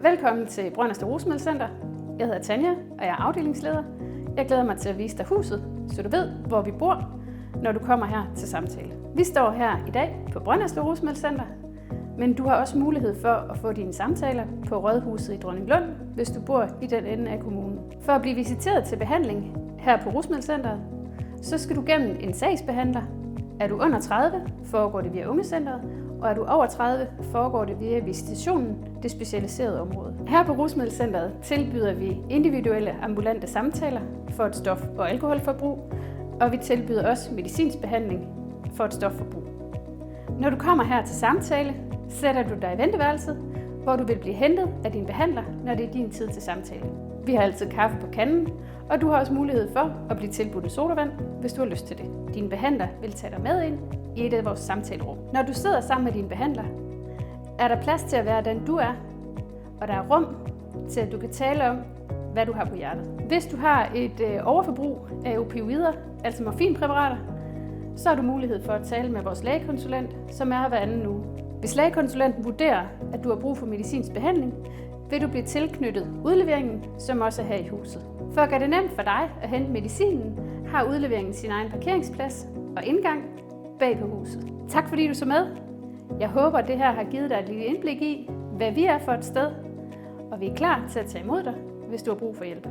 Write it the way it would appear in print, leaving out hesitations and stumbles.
Velkommen til Brønderslev Rusmiddelcenter. Jeg hedder Tanja, og jeg er afdelingsleder. Jeg glæder mig til at vise dig huset, så du ved, hvor vi bor, når du kommer her til samtale. Vi står her i dag på Brønderslev Rusmiddelcenter, men du har også mulighed for at få dine samtaler på Rådhuset i Dronninglund, hvis du bor i den ende af kommunen. For at blive visiteret til behandling her på Rusmiddelcenteret, så skal du gennem en sagsbehandler. Er du under 30, foregår det via Ungecenteret, og er du over 30, foregår det via visitationen, det specialiserede område. Her på Rusmiddelcenteret tilbyder vi individuelle ambulante samtaler for et stof- og alkoholforbrug, og vi tilbyder også medicinsk behandling for et stofforbrug. Når du kommer her til samtale, sætter du dig i venteværelset, hvor du vil blive hentet af din behandler, når det er din tid til samtale. Vi har altid kaffe på kanden, og du har også mulighed for at blive tilbudt en sodavand, hvis du har lyst til det. Din behandler vil tage dig med ind i et af vores samtalerum. Når du sidder sammen med din behandler, er der plads til at være den du er, og der er rum til at du kan tale om, hvad du har på hjertet. Hvis du har et overforbrug af opioider, altså morfinpræparater, så har du mulighed for at tale med vores lægekonsulent, som er her hver anden uge. Hvis lægekonsulenten vurderer, at du har brug for medicinsk behandling, vil du blive tilknyttet udleveringen, som også er her i huset. For at gøre det nemt for dig at hente medicinen, har udleveringen sin egen parkeringsplads og indgang bag på huset. Tak fordi du så med. Jeg håber, at det her har givet dig et lille indblik i, hvad vi er for et sted, og vi er klar til at tage imod dig, hvis du har brug for hjælp.